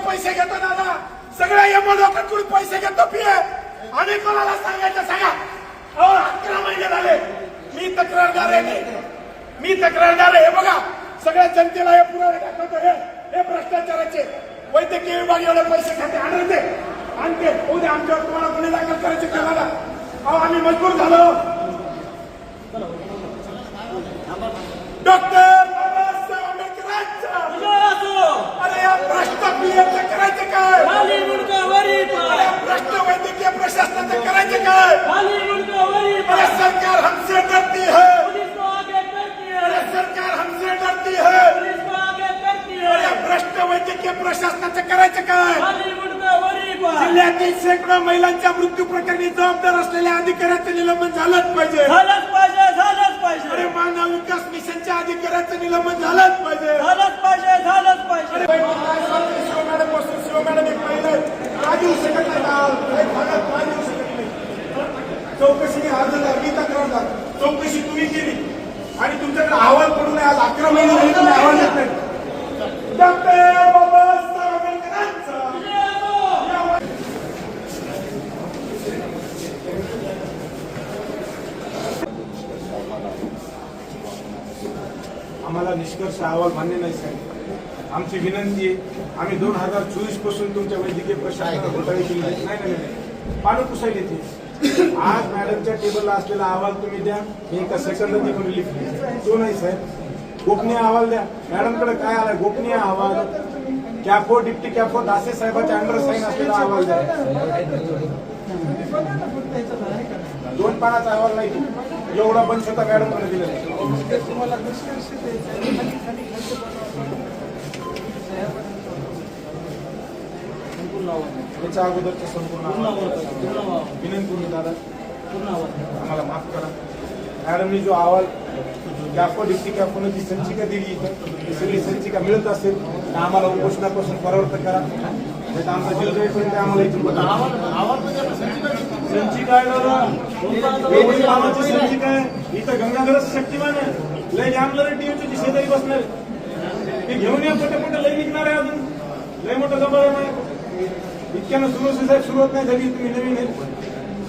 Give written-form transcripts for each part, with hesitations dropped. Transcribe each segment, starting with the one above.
पैसे घेतो दादा, सगळ्या एमओ लोकांकडून पैसे घेतो पिये आणि कोणाला सांगायचं सांगा. 11 महिने झाले मी तक्रारदार आहे. मी तक्रारदार आहे. बघा सगळ्या जनतेला हे पुरावे दाखवतो. हे भ्रष्टाचाराचे वैद्यकीय विभाग एवढे पैसे खाते आणते उद्या आमच्यावर तुम्हाला गुन्हे दाखल करायचे केला. आम्ही मजबूर झालो. डॉक्टर बाबासाहेब आंबेडकरांचा अरे या भ्रष्ट पीएमचं करायचं काय? भ्रष्ट वैद्यकीय प्रशासनाचं करायचं काय? अरे सरकार हमसे डरती है. अरे सरकार हमसे डरती है. अरे भ्रष्ट वैद्यकीय प्रशासनाचं करायचं काय? जिल्ह्यातील शेकडो महिलांच्या मृत्यू प्रकरणी जबाबदार असलेल्या अधिकाऱ्यांचं निलंबन झालंच पाहिजे. अरे मानव विकास मिशनच्या अधिकाऱ्यांचं निलंबन झालंच पाहिजे. राजीव शकत नाही. चौकशी तक्रारदार चौकशी तुम्ही केली आणि तुमच्याकडे अहवाल पडून नये. आज 11 महिने झाले तुम्ही अहवाल देत नाही. डॉक्टर बाबासाहेब आंबेडकरांचा आम्हाला निष्कर्ष अहवाल मान्य नाही साहेब. आमची विनंती आहे. आम्ही 2024 पासून तुमच्या वैद्यकीय प्रशासनाला घोटाळे केले नाही. पाणी पुसायला येते. आज मॅडमच्या टेबलला असलेला अहवाल तुम्ही द्या. मी एका सेकंदात निघून रिलीफ तो नाही साहेब. गोपनीय अहवाल द्या. मॅडमकडे काय आलाय? गोपनीय अहवाल, कॅफो डिप्टी कॅफो दासे साहेबांच्या अंडर साईन असलेला अहवाल द्या. 2 पानाचा अहवाल नाही. एवढा बंच होता मॅडमकडे दिलेला. त्याच्या अगोदरच्या संपूर्ण विनंती दादा आम्हाला माफ करा. मॅडमनी जो अहवाल कॅफो डिप्टी कॅफोनं जी संचिका दिली ती सगळी संचिका मिळत असेल तर आम्हाला उपोषणापासून परावर्त करा. नाही आमचा जीव जाईपर्यंत आम्हाला संचिका संचिका आहे. इथं गंगाधरच शक्तिमान आहे. लय जामलं टीव्हीची शेजारी बसणार ते घेऊन या. पटपट लय निघणार आहे. अजून लय मोठं जबर नाही. इतक्यानं साहेब सुरुवात नाही झाली. तुम्ही नवीन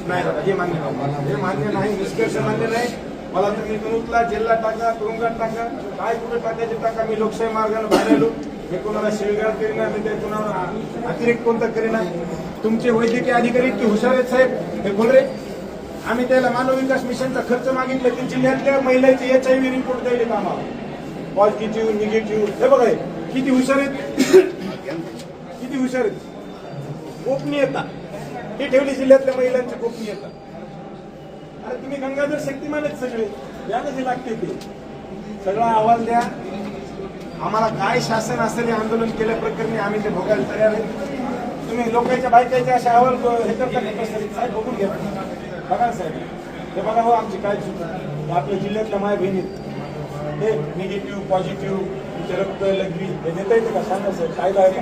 नाही दादा हे मान्य नाही. हे मान्य नाही. निष्कर्ष मान्य नाही. मला तुम्ही इथून उचला, जेलला टाका, तुरुंगात टाका, काय कुठे टाकायचे टाका. मी लोकशाही मार्गाने बाहेर आलो. हे कोणाला शिवीगाळ करीना. मी ते कोणाला अतिरिक्त कोणता करीना. तुमचे वैद्यकीय अधिकारी इतके हुशार आहेत साहेब. हे बोल रे आम्ही त्याला मानव विकास मिशनचा खर्च मागितला की जिल्ह्यातल्या महिलांचे HIV रिपोर्ट द्यायला आम्हाला पॉझिटिव्ह निगेटिव्ह. हे बघा किती हुशार आहेत. किती हुशार आहेत. गोपनीयता हे ठेवली जिल्ह्यातल्या महिलांची गोपनीयता. अरे तुम्ही गंगाधर शक्तिमान आहेत सगळे. द्यायला जे लागते ते सगळा अहवाल द्या. आम्हाला काय शासन असेल हे आंदोलन केल्या प्रकरणी आम्ही ते भोगायला तयार आहे. तुम्ही लोकांच्या बायकाचे असे अहवाल हे करता साहेब बघून घ्या. बघा साहेब हे बघा हो आमची काय चूक आपल्या जिल्ह्यातल्या माय बहिणीत हे निगेटिव्ह पॉझिटिव्ह रक्त लघवी हे देता येते का? सांगा साहेब कायदा आहे का?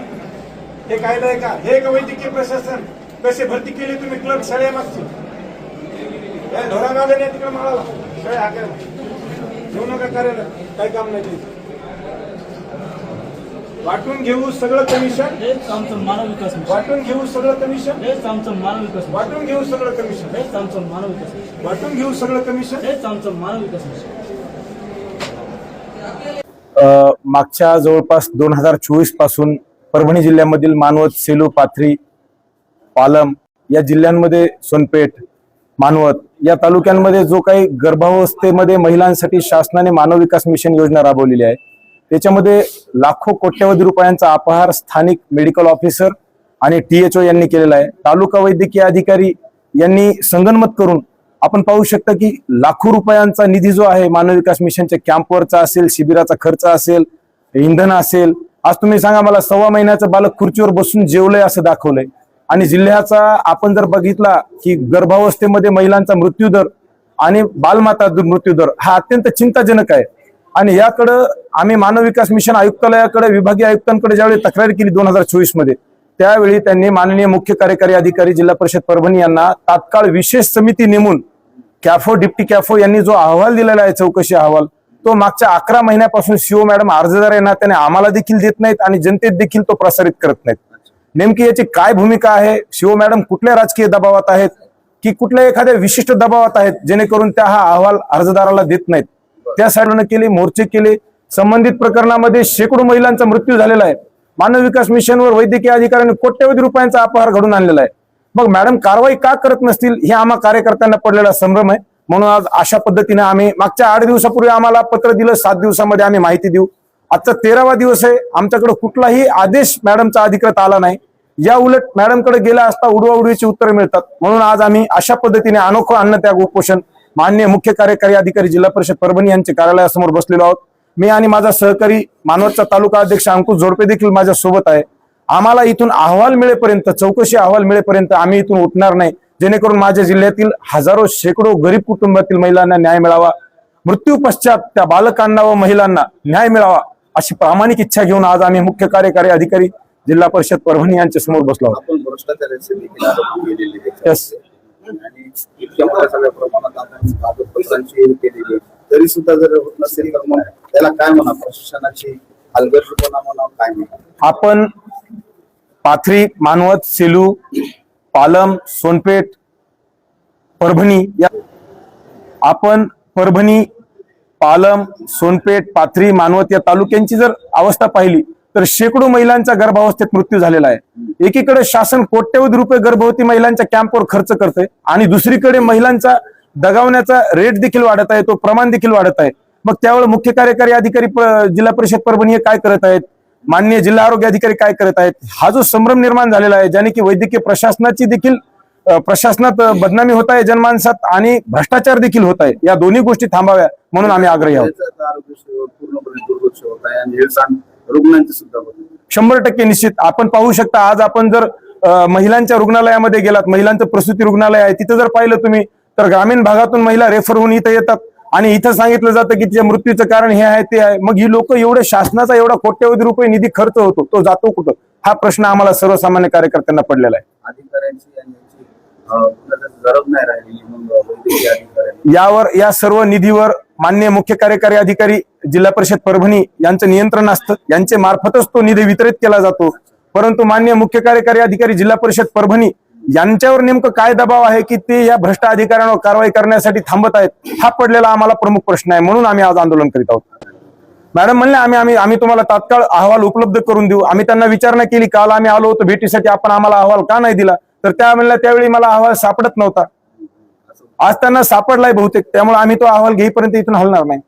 हे कायदा आहे का? हे का वैद्यकीय प्रशासन? कसे भरती केली तुम्ही क्लर्क शाळे मागची धोरा मागे नाही तिकडे माळाला शाळे हाकायला घेऊ नका. करायला काय काम नाही ते. वाटून घेऊ सगळं कमिशन. हेच आमचं मानव विकास मिशन. वाटून घेऊ सगळं कमिशन. हेच आमचं मानव विकास मिशन. वाटून घेऊ सगळं कमिशन. हेच आमचं मानव विकास मिशन. वाटून घेऊ सगळं कमिशन. हेच आमचं मानव विकास मिशन. मागच्या जवळपास 2024 पासून परभणी जिल्ह्यामधील मानवत, सेलू, पाथरी, पालम या जिल्ह्यांमध्ये सोनपेठ, मानवत या तालुक्यांमध्ये जो काही गर्भावस्थेमध्ये महिलांसाठी शासनाने मानव विकास मिशन योजना राबवलेली आहे त्याच्यामध्ये लाखो कोट्यवधी रुपयांचा अपहार स्थानिक मेडिकल ऑफिसर आणि THO यांनी केलेला आहे. तालुका वैद्यकीय अधिकारी यांनी संगनमत करून आपण पाहू शकता की लाखो रुपयांचा निधी जो आहे मानव विकास मिशनच्या कॅम्पवरचा असेल, शिबिराचा खर्च असेल, इंधन असेल. आज तुम्ही सांगा मला 1.25 महिन्याचं बालक खुर्चीवर बसून जेवलंय असं दाखवलंय. आणि जिल्ह्याचा आपण जर बघितला की गर्भावस्थेमध्ये महिलांचा मृत्यूदर आणि बालमाता मृत्यूदर हा अत्यंत चिंताजनक आहे. आणि याकडे आम्ही मानव विकास मिशन आयुक्तालयाकडे, विभागीय आयुक्तांकडे ज्यावेळी तक्रार केली 2024 मध्ये, त्यावेळी त्यांनी माननीय मुख्य कार्यकारी अधिकारी जिल्हा परिषद परभणी यांना तात्काळ विशेष समिती नेमून कॅफो डिप्टी कॅफो यांनी जो अहवाल दिलेला आहे चौकशी अहवाल तो मागच्या 11 महिन्यापासून CO मॅडम अर्जदार आहे ना त्याने आम्हाला देखील देत नाहीत आणि जनतेत देखील तो प्रसारित करत नाहीत. नेमकी याची काय भूमिका आहे? शिव मॅडम कुठल्या राजकीय दबावात आहेत की कुठल्या एखाद्या विशिष्ट दबावात आहेत जेणेकरून त्या हा अहवाल अर्जदाराला देत नाहीत? त्यासाठी केले, मोर्चे केले. संबंधित प्रकरणामध्ये शेकडो महिलांचा मृत्यू झालेला आहे. मानव विकास मिशनवर वैद्यकीय अधिकाऱ्यांनी कोट्यवधी रुपयांचा अपहार घडून आणलेला आहे. मग मॅडम कारवाई का करत नसतील हे आम्हा कार्यकर्त्यांना पडलेला संभ्रम आहे. म्हणून आज अशा पद्धतीने आम्ही मागच्या 8 दिवसापूर्वी आम्हाला पत्र दिलं, 7 दिवसामध्ये आम्ही माहिती देऊ. आजचा 13वा दिवस आहे. आमच्याकडे कुठलाही आदेश मॅडमचा अधिकृत आला नाही. या उलट मॅडमकडे गेला असता उडवाउडवीची उत्तरे मिळतात. म्हणून आज आम्ही अशा पद्धतीने अनोखं अन्नत्याग उपोषण माननीय मुख्य कार्यकारी अधिकारी जिल्हा परिषद परभणी यांच्या कार्यालयासमोर बसलेलो आहोत. मी आणि माझा सहकारी मानवतचा तालुका अध्यक्ष अंकुश जोडपे देखील माझ्या सोबत आहे. आम्हाला इथून अहवाल मिळेपर्यंत, चौकशी अहवाल मिळेपर्यंत आम्ही इथून उठणार नाही, जेणेकरून माझ्या जिल्ह्यातील हजारो शेकडो गरीब कुटुंबातील महिलांना न्याय मिळावा, मृत्यू पश्चात त्या बालकांना व महिलांना न्याय मिळावा अशी प्रामाणिक इच्छा घेऊन आज आम्ही मुख्य कार्यकारी अधिकारी जिल्हा परिषद परभणी यांच्या समोर बसलो आहोत. आपण भ्रष्टाचाराचे देखील आरोप केलेले आहेत. Yes. आणि इतक्या मोठ्या सगळ्या प्रमाणात आपण कागदपत्रांची केलेली आहे. तरी सुद्धा जर होत नसेल तर मग त्याला काय म्हणा, प्रशासनाची हलगर्जीपणा म्हणा, काय म्हणा? आपण पाथरी, मानवत, सेलू, पालम, सोनपेठ, परभणी या आपण परभणी, पालम, सोनपेठ, पाथरी, मानवत या तालुक्यांची जर अवस्था पाहिली तर शेकडो महिलांचा गर्भावस्थेत मृत्यू झालेला आहे. एकीकडे शासन कोट्यवधी रुपये गर्भवती महिलांच्या कॅम्पवर खर्च करतंय आणि दुसरीकडे महिलांचा दगावण्याचा रेट देखील वाढत आहे, तो प्रमाण देखील वाढत आहे. मग त्यावेळेस मुख्य कार्यकारी अधिकारी जिल्हा परिषद परभणी हे काय करत आहेत, माननीय जिल्हा आरोग्य अधिकारी काय करत आहेत? हा जो संभ्रम निर्माण झालेला आहे, ज्याने की वैद्यकीय प्रशासनाची देखील प्रशासनात बदनामी होत आहे जनमानसात आणि भ्रष्टाचार देखील होत आहे. या दोन्ही गोष्टी थांबाव्या म्हणून आम्ही आग्रही आहोत. आरोग्य सेवा पूर्णपणे दुर्लक्ष होत आहे आणि हेळसांड रुग्णांची सुद्धा होत आहे. 100% निश्चित. आपण पाहू शकता, आज आपण जर महिलांच्या रुग्णालयामध्ये गेलात, महिलांचं प्रसूती रुग्णालय आहे, तिथं जर पाहिलं तुम्ही तर ग्रामीण भागातून महिला रेफर होऊन इथं येतात आणि इथं सांगितलं जातं की तिच्या मृत्यूचं कारण हे आहे ते आहे. मग ही लोक एवढे शासनाचा एवढा कोट्यवधी रुपये निधी खर्च होतो, तो जातो कुठं? हा प्रश्न आम्हाला सर्वसामान्य कार्यकर्त्यांना पडलेला आहे. अधिकाऱ्यांची आणि गरज नाही राहिलेली मग वैद्यकीय अधिकाऱ्यांनी या सर्व निधीवर माननीय मुख्य कार्यकारी अधिकारी जिल्हा परिषद परभणी यांचं नियंत्रण असतं, यांचे मार्फतच तो निधी वितरित केला जातो. परंतु माननीय मुख्य कार्यकारी अधिकारी जिल्हा परिषद परभणी यांच्यावर नेमकं काय दबाव आहे की ते या भ्रष्ट अधिकाऱ्यांवर कारवाई करण्यासाठी थांबत आहेत? हा पडलेला आम्हाला प्रमुख प्रश्न आहे. म्हणून आम्ही आज आंदोलन करीत आहोत. मॅडम म्हणले आम्ही तुम्हाला तात्काळ अहवाल उपलब्ध करून देऊ. आम्ही त्यांना विचारणा केली, काल आम्ही आलो होतो भेटीसाठी, आपण आम्हाला अहवाल का नाही दिला? तर त्या म्हणल्या त्यावेळी मला अहवाल सापडत नव्हता. आज त्यांना सापडलाय बहुतेक, त्यामुळे आम्ही तो अहवाल घेईपर्यंत इथून हलणार नाही.